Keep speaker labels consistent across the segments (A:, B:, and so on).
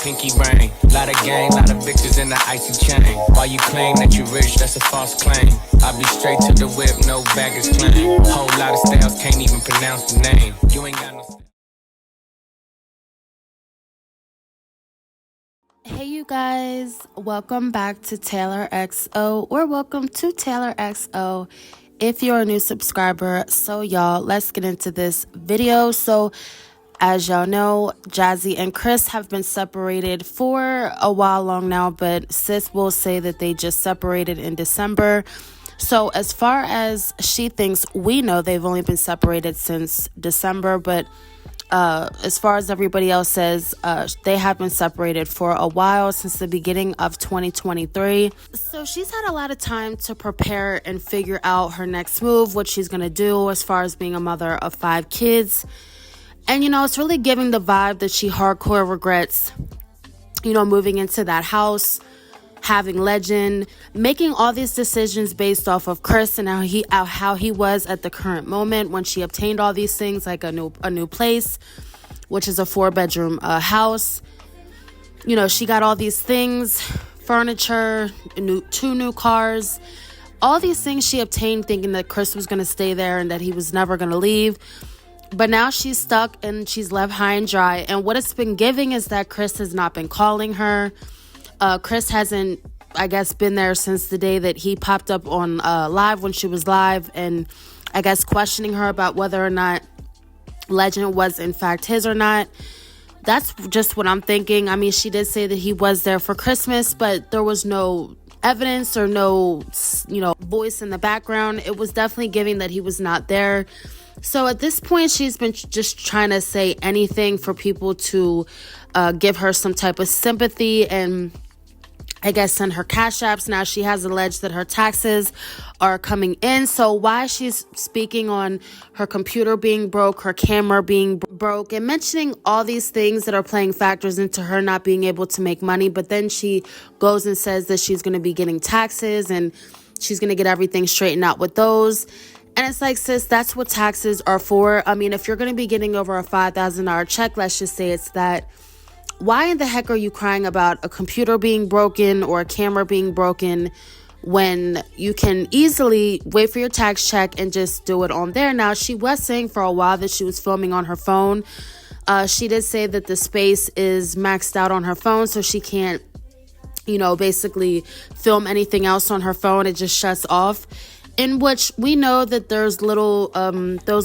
A: pinky ring. Lot of gang, lot of bitches in the icy chain. While you claim that you rich, that's a false claim. I be straight to the whip, no baggage claim. Whole lot of styles, can't even pronounce the name. You ain't got no.
B: Hey you guys, welcome back to TaylorXo, or welcome to TaylorXo if you're a new subscriber. So y'all, let's get into this video. So as y'all know, Jazzy and Chris have been separated for a while long now, but sis will say that they just separated in December. So as far as she thinks, we know they've only been separated since December, but as far as everybody else says, they have been separated for a while, since the beginning of 2023. So she's had a lot of time to prepare and figure out her next move, what she's going to do as far as being a mother of 5 kids. And, it's really giving the vibe that she hardcore regrets, moving into that house, having Legend, making all these decisions based off of Chris and how he was at the current moment when she obtained all these things, like a new place, which is a 4-bedroom house. She got all these things, furniture, 2 new cars, all these things she obtained thinking that Chris was going to stay there and that he was never going to leave. But now she's stuck and she's left high and dry. And what it's been giving is that Chris has not been calling her. Chris hasn't, I guess, been there since the day that he popped up on live when she was live, and I guess questioning her about whether or not Legend was in fact his or not. That's just what I'm thinking. I mean, she did say that he was there for Christmas, but there was no evidence or no, voice in the background. It was definitely giving that he was not there. So at this point, she's been just trying to say anything for people to give her some type of sympathy and, I guess, send her cash apps. Now she has alleged that her taxes are coming in. So why she's speaking on her computer being broke, her camera being broke, and mentioning all these things that are playing factors into her not being able to make money. But then she goes and says that she's going to be getting taxes and she's going to get everything straightened out with those. And it's like, sis, that's what taxes are for. I mean, if you're going to be getting over a $5,000 check, let's just say it's that. Why in the heck are you crying about a computer being broken or a camera being broken when you can easily wait for your tax check and just do it on there? Now, she was saying for a while that she was filming on her phone. She did say that the space is maxed out on her phone, so she can't, basically film anything else on her phone. It just shuts off. In which we know that there's those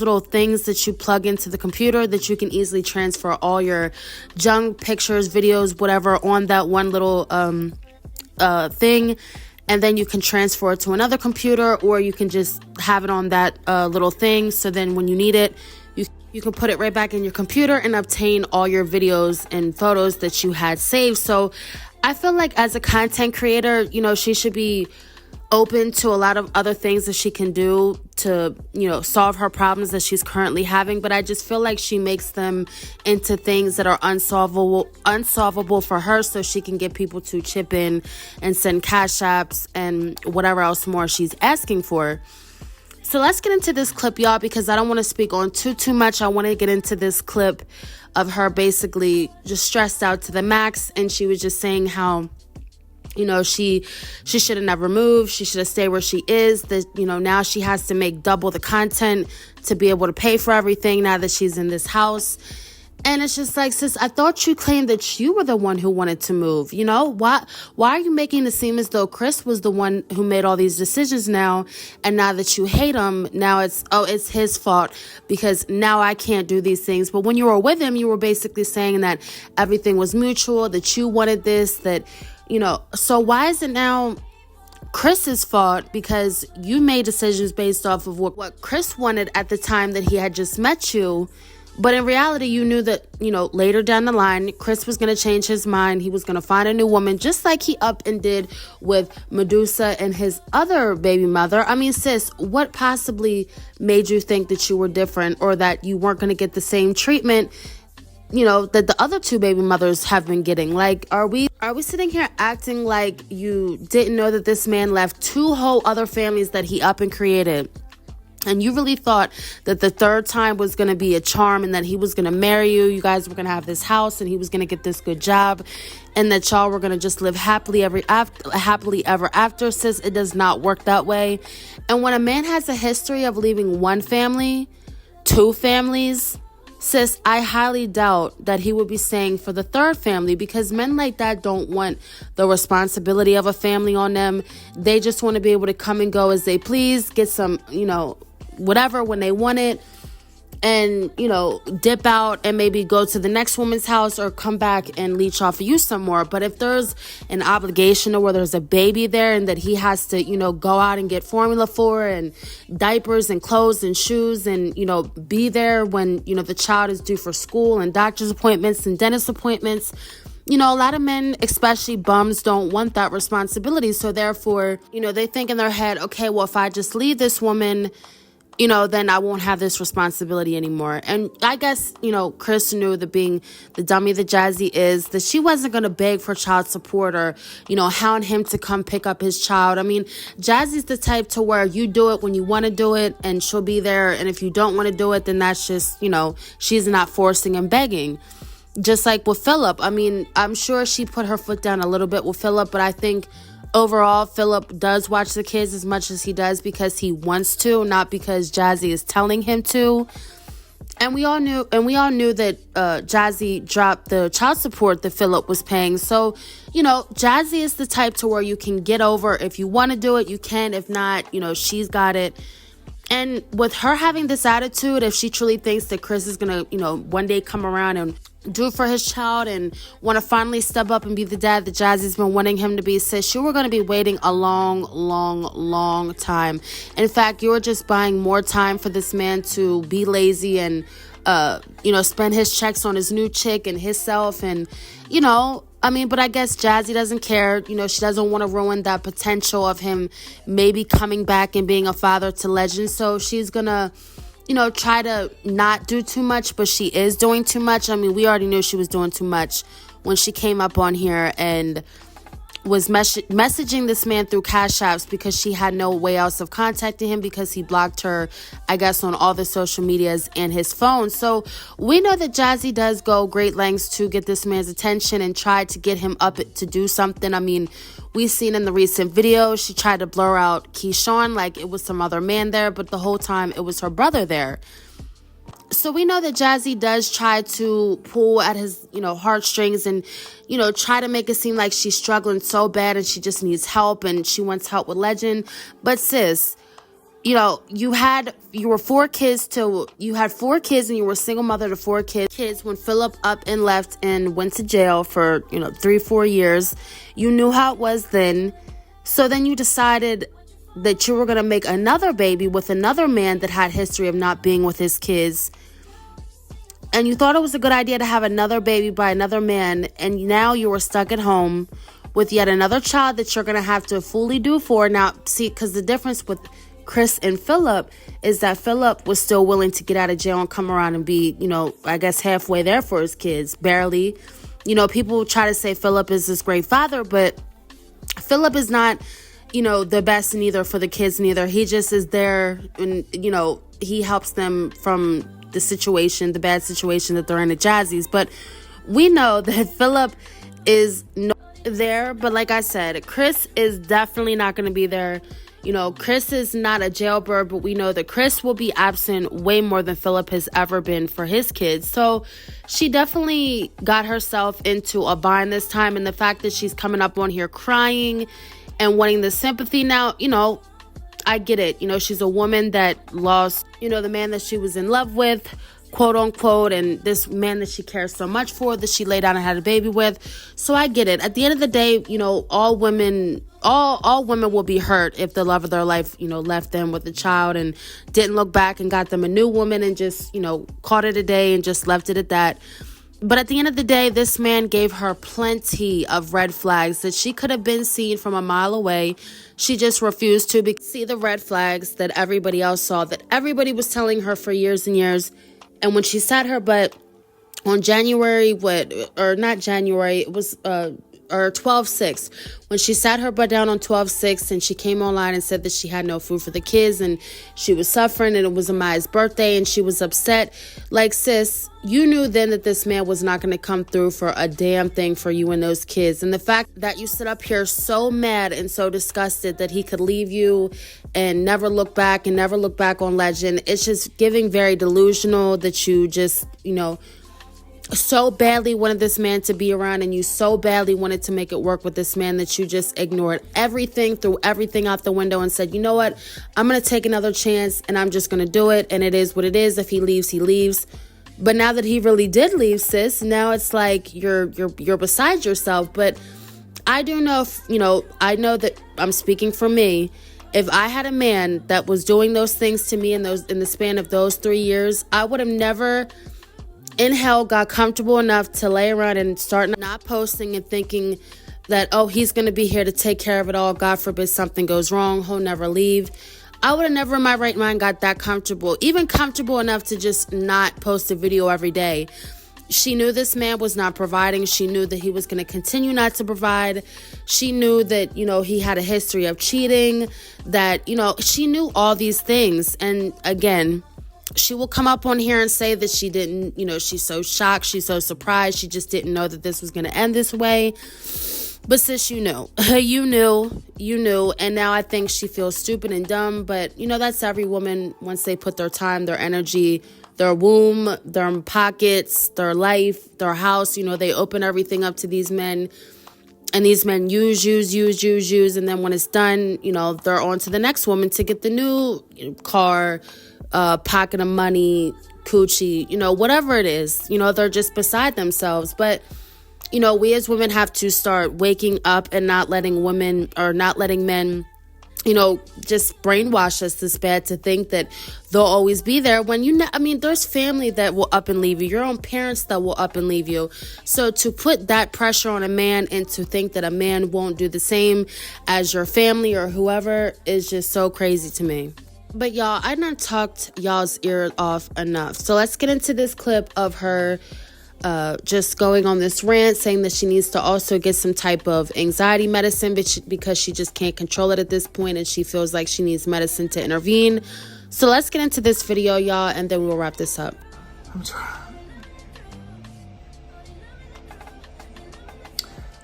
B: little things that you plug into the computer that you can easily transfer all your junk pictures, videos, whatever on that one little thing, and then you can transfer it to another computer, or you can just have it on that little thing. So then when you need it, you can put it right back in your computer and obtain all your videos and photos that you had saved. So I feel like as a content creator, she should be open to a lot of other things that she can do to, solve her problems that she's currently having. But I just feel like she makes them into things that are unsolvable for her, so she can get people to chip in and send cash apps and whatever else more she's asking for. So let's get into this clip, y'all, because I don't want to speak on too much. I want to get into this clip of her basically just stressed out to the max, and she was just saying how she should have never moved. She should have stayed where she is. That, now she has to make double the content to be able to pay for everything now that she's in this house. And it's just like, sis, I thought you claimed that you were the one who wanted to move. Why are you making it seem as though Chris was the one who made all these decisions now? And now that you hate him, now it's his fault because now I can't do these things. But when you were with him, you were basically saying that everything was mutual, that you wanted this, that, so why is it now Chris's fault because you made decisions based off of what Chris wanted at the time that he had just met you? But in reality, you knew that, later down the line, Chris was going to change his mind. He was going to find a new woman, just like he up and did with Medusa and his other baby mother. I mean, sis, what possibly made you think that you were different or that you weren't going to get the same treatment, that the other 2 baby mothers have been getting? Like, are we sitting here acting like you didn't know that this man left 2 whole other families that he up and created and you really thought that the third time was going to be a charm and that he was going to marry you, you guys were going to have this house and he was going to get this good job, and that y'all were going to just live happily ever after, sis, it does not work that way. And when a man has a history of leaving one family, two families, sis, I highly doubt that he would be staying for the third family, because men like that don't want the responsibility of a family on them. They just want to be able to come and go as they please, get some, whatever when they want it, and, dip out and maybe go to the next woman's house or come back and leech off of you some more. But if there's an obligation or where there's a baby there and that he has to, go out and get formula for and diapers and clothes and shoes and, be there when, the child is due for school and doctor's appointments and dentist appointments, a lot of men, especially bums, don't want that responsibility. So therefore, they think in their head, okay, well, if I just leave this woman, then I won't have this responsibility anymore. And I guess, Chris knew, that being the dummy that Jazzy is, that she wasn't going to beg for child support or, hound him to come pick up his child. I mean, Jazzy's the type to where you do it when you want to do it and she'll be there. And if you don't want to do it, then that's just, she's not forcing and begging. Just like with Philip. I mean, I'm sure she put her foot down a little bit with Philip, but I think overall, Philip does watch the kids as much as he does because he wants to, not because Jazzy is telling him to. And we all knew that Jazzy dropped the child support that Philip was paying. So, Jazzy is the type to where you can get over. If you want to do it, you can. If not, she's got it. And with her having this attitude, if she truly thinks that Chris is going to, one day come around and do it for his child and want to finally step up and be the dad that Jazzy's been wanting him to be, sis, you were going to be waiting a long, long, long time. In fact, you were just buying more time for this man to be lazy and, spend his checks on his new chick and himself. And, but I guess Jazzy doesn't care. She doesn't want to ruin that potential of him maybe coming back and being a father to legend. So she's going to, try to not do too much, but she is doing too much. I mean, we already knew she was doing too much when she came up on here and was messaging this man through Cash Apps because she had no way else of contacting him because he blocked her, I guess, on all the social medias and his phone. So we know that Jazzy does go great lengths to get this man's attention and try to get him up to do something. I mean, we've seen in the recent video, she tried to blur out Keyshawn like it was some other man there, but the whole time it was her brother there. So we know that Jazzy does try to pull at his, heartstrings and, try to make it seem like she's struggling so bad and she just needs help and she wants help with Legend. But sis, you had 4 kids and you were a single mother to 4 kids when Philip up and left and went to jail for, 3-4 years. You knew how it was then. So then you decided that you were going to make another baby with another man that had history of not being with his kids. And you thought it was a good idea to have another baby by another man. And now you were stuck at home with yet another child that you're going to have to fully do for. Now, see, because the difference with Chris and Philip is that Philip was still willing to get out of jail and come around and be, I guess halfway there for his kids, barely. People try to say Philip is this great father, but Philip is not, the best neither for the kids neither. He just is there and, he helps them from the bad situation that they're in at Jazzy's. But we know that Philip is not there. But like I said, Chris is definitely not going to be there. Chris is not a jailbird, but we know that Chris will be absent way more than Philip has ever been for his kids. So she definitely got herself into a bind this time. And the fact that she's coming up on here crying and wanting the sympathy now, I get it. She's a woman that lost, the man that she was in love with, quote unquote, and this man that she cares so much for, that she laid down and had a baby with. So I get it. At the end of the day, all women will be hurt if the love of their life, left them with a child and didn't look back and got them a new woman and just, called it a day and just left it at that. But at the end of the day, this man gave her plenty of red flags that she could have been seen from a mile away. She just refused to see the red flags that everybody else saw, that everybody was telling her for years and years. And when she sat her butt on January, it was or 12/6, when she sat her butt down on 12/6 and she came online and said that she had no food for the kids and she was suffering and it was Amaya's birthday and she was upset. Like, sis, you knew then that this man was not going to come through for a damn thing for you and those kids. And the fact that you sit up here so mad and so disgusted that he could leave you and never look back on Legend, it's just giving very delusional that you just, so badly wanted this man to be around and you so badly wanted to make it work with this man that you just ignored everything, threw everything out the window and said, you know what, I'm going to take another chance and I'm just going to do it. And it is what it is. If he leaves, he leaves. But now that he really did leave, sis, now it's like you're beside yourself. But I do know, I know that I'm speaking for me. If I had a man that was doing those things to me in the span of those 3 years, I would have never in hell got comfortable enough to lay around and start not posting and thinking that, oh, he's going to be here to take care of it all. God forbid something goes wrong. He'll never leave. I would have never in my right mind got that comfortable, even comfortable enough to just not post a video every day. She knew this man was not providing. She knew that he was going to continue not to provide. She knew that, he had a history of cheating, that, she knew all these things. And again, she will come up on here and say that she didn't, she's so shocked, she's so surprised, she just didn't know that this was going to end this way. But sis, you knew, you knew, and now I think she feels stupid and dumb, but, that's every woman once they put their time, their energy, their womb, their pockets, their life, their house, they open everything up to these men, and these men use, and then when it's done, they're on to the next woman to get the new car, pocket of money, coochie, whatever it is, they're just beside themselves. But, we as women have to start waking up and not letting men, just brainwash us this bad to think that they'll always be there when there's family that will up and leave you, your own parents that will up and leave you. So to put that pressure on a man and to think that a man won't do the same as your family or whoever is just so crazy to me. But y'all, I done talked y'all's ear off enough. So let's get into this clip of her just going on this rant saying that she needs to also get some type of anxiety medicine because she just can't control it at this point and she feels like she needs medicine to intervene. So let's get into this video, y'all, and then we'll wrap this up.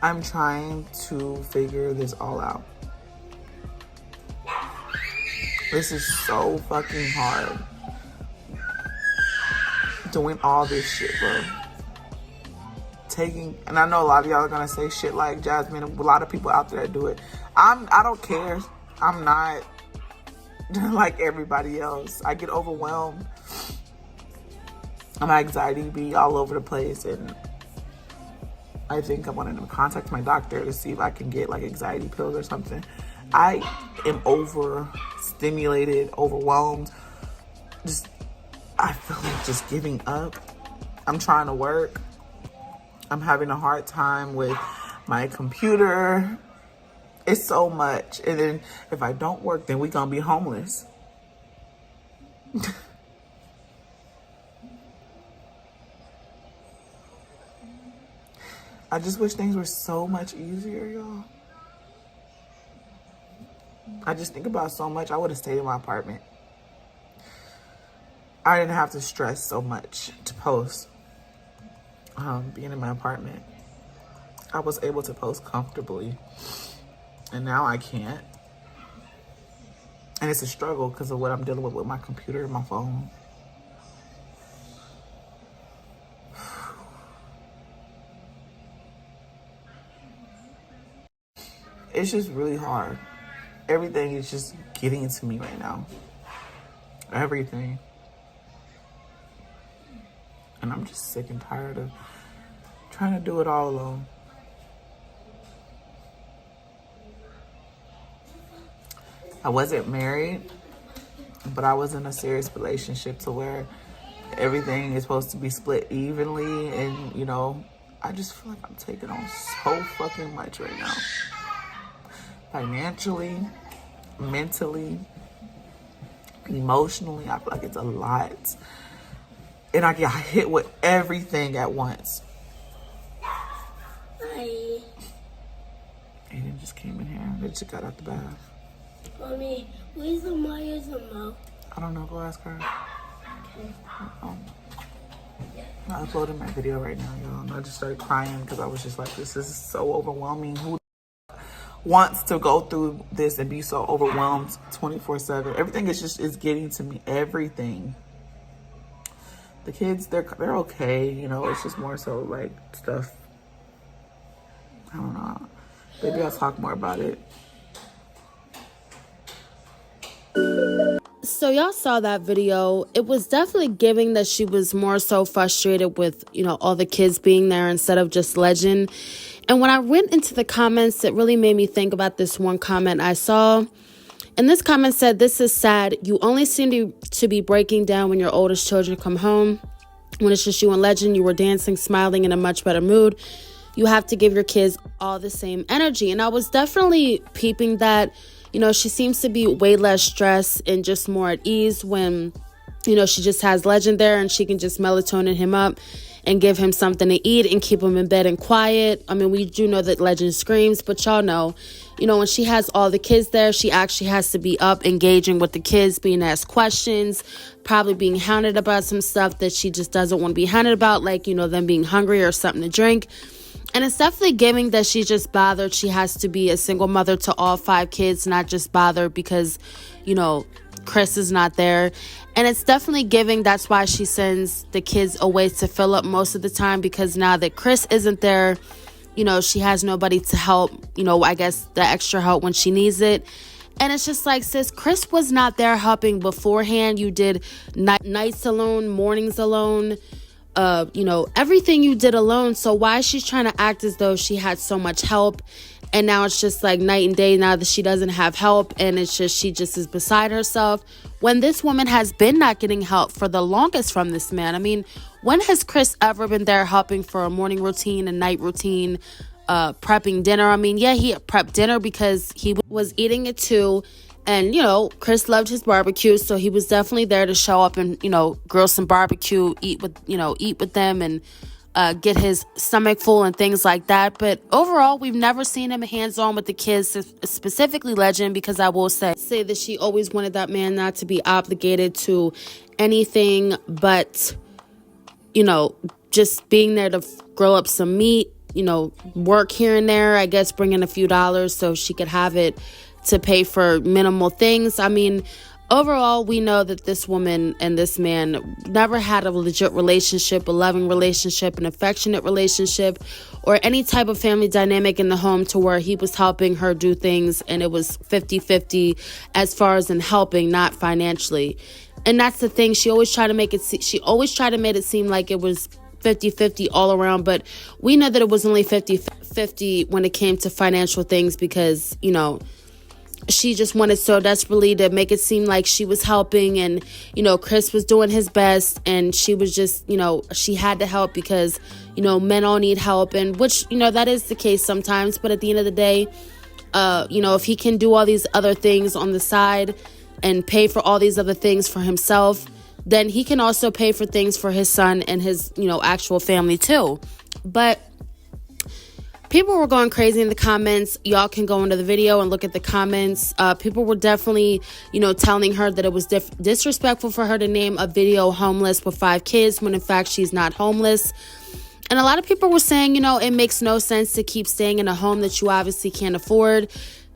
C: I'm trying to figure this all out. This is so fucking hard. Doing all this shit, bro. And I know a lot of y'all are gonna say shit like Jasmine, a lot of people out there that do it. I don't care. I'm not like everybody else. I get overwhelmed. My anxiety be all over the place, and I think I wanted to contact my doctor to see if I can get like anxiety pills or something. I am overstimulated, overwhelmed. I feel like just giving up. I'm trying to work. I'm having a hard time with my computer. It's so much. And then if I don't work, then we gonna be homeless. I just wish things were so much easier, y'all. I just think about so much. I would have stayed in my apartment. I didn't have to stress so much to post. Being in my apartment, I was able to post comfortably, and now I can't. And it's a struggle because of what I'm dealing with my computer and my phone. It's just really hard. Everything is just getting to me right now. Everything. And I'm just sick and tired of trying to do it all alone. I wasn't married, but I was in a serious relationship to where everything is supposed to be split evenly. And, I just feel like I'm taking on so fucking much right now. Financially, mentally, emotionally, I feel like it's a lot. And I get hit with everything at once.
D: Hi.
C: just came in here. They just got out the bath.
D: Mommy, where's the Myers mouth?
C: I don't know. Go ask her.
D: Okay.
C: I'm uploading my video right now, y'all. And I just started crying because I was just like, this is so overwhelming. Who wants to go through this and be so overwhelmed 24/7? Everything is getting to me. Everything. The kids, they're okay. You know, it's just more so like stuff. I don't know. Maybe I'll talk more about it.
B: So y'all saw that video. It was definitely giving that she was more so frustrated with, all the kids being there instead of just Legend. And when I went into the comments, it really made me think about this one comment I saw. And this comment said, "This is sad. You only seem to be breaking down when your oldest children come home. When it's just you and Legend, you were dancing, smiling, in a much better mood. You have to give your kids all the same energy." And I was definitely peeping that, she seems to be way less stressed and just more at ease when, she just has Legend there and she can just melatonin him up and give him something to eat and keep him in bed and quiet. I mean, we do know that Legend screams, but y'all know, when she has all the kids there, she actually has to be up engaging with the kids, being asked questions, probably being hounded about some stuff that she just doesn't want to be hounded about, like, them being hungry or something to drink. And it's definitely giving that she's just bothered. She has to be a single mother to all 5 kids, not just bothered because, Chris is not there. And it's definitely giving that's why she sends the kids away to fill up most of the time, because now that Chris isn't there, she has nobody to help, I guess the extra help when she needs it. And it's just like, sis, Chris was not there helping beforehand. You did nights alone, mornings alone. Everything you did alone. So why is she trying to act as though she had so much help? And now it's just like night and day now that she doesn't have help. And it's just, she just is beside herself when this woman has been not getting help for the longest from this man. I mean, when has Chris ever been there helping for a morning routine, a night routine, prepping dinner? I mean, yeah, he prepped dinner because he was eating it too. And, Chris loved his barbecue, so he was definitely there to show up and, grill some barbecue, eat with them and get his stomach full and things like that. But overall, we've never seen him hands-on with the kids, specifically Legend, because I will say that she always wanted that man not to be obligated to anything but, just being there to grill up some meat, work here and there, I guess bring in a few dollars so she could have it to pay for minimal things. I mean, overall, we know that this woman and this man never had a legit relationship, a loving relationship, an affectionate relationship, or any type of family dynamic in the home to where he was helping her do things and it was 50-50 as far as in helping, not financially. And that's the thing. She always tried to make it seem like it was 50-50 all around, but we know that it was only 50-50 when it came to financial things because, she just wanted so desperately to make it seem like she was helping and, Chris was doing his best and she was just, she had to help because, men all need help, and which, that is the case sometimes. But at the end of the day, if he can do all these other things on the side and pay for all these other things for himself, then he can also pay for things for his son and his, actual family too. But people were going crazy in the comments. Y'all can go into the video and look at the comments. People were definitely, telling her that it was disrespectful for her to name a video homeless with 5 kids when in fact she's not homeless. And a lot of people were saying, it makes no sense to keep staying in a home that you obviously can't afford.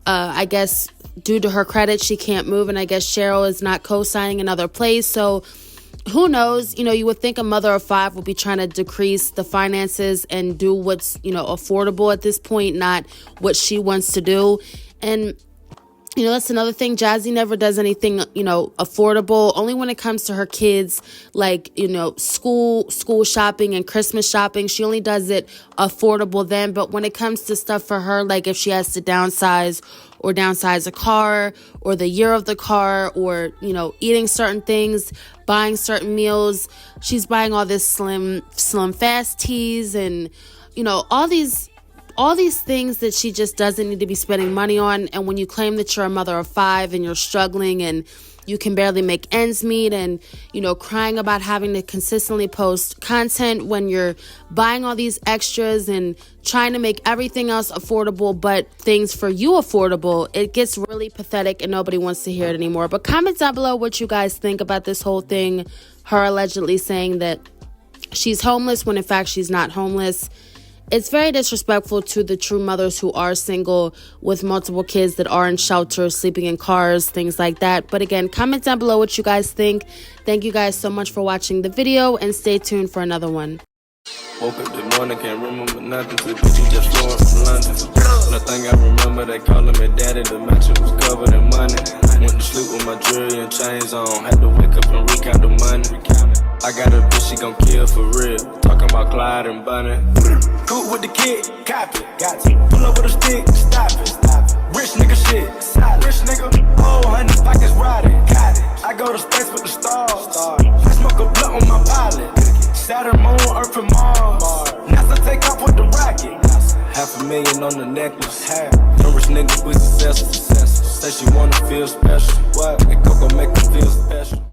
B: I guess due to her credit, she can't move. And I guess Cheryl is not co-signing another place. So who knows? You would think a mother of 5 would be trying to decrease the finances and do what's, affordable at this point, not what she wants to do. And, that's another thing. Jazzy never does anything, affordable, only when it comes to her kids, like, school shopping and Christmas shopping. She only does it affordable then. But when it comes to stuff for her, like if she has to downsize a car or the year of the car or, eating certain things, buying certain meals, she's buying all this slim fast teas and, all these things that she just doesn't need to be spending money on. And when you claim that you're a mother of 5 and you're struggling and, you can barely make ends meet, and, you know, crying about having to consistently post content when you're buying all these extras and trying to make everything else affordable but things for you affordable, it gets really pathetic and nobody wants to hear it anymore. But comment down below what you guys think about this whole thing, her allegedly saying that she's homeless when in fact she's not homeless. It's very disrespectful to the true mothers who are single with multiple kids that are in shelters, sleeping in cars, things like that. But again, comment down below what you guys think. Thank you guys so much for watching the video, and stay tuned for another one.
E: Woke up this morning, can't remember nothing. Till bitches just flew in from London. Nothing I remember, they calling me daddy. The mansion was covered in money. Went to sleep with my jewelry and chains on. Had to wake up and recount the money. I got a bitch, she gon' kill for real. Talking about Clyde and Bunny. Cool with the kid, copy. Got to pull up with a stick, stop it. Rich nigga shit, solid. Rich nigga, oh, 100 pockets riding. Got it. I go to space with the stars. I smoke a blunt on my pilot. Saturn, Moon, Earth, and Mars. NASA take off with the rocket. $500,000 on the necklace. No rich niggas, we successful. Say she wanna feel special. What? And Coco make her feel special.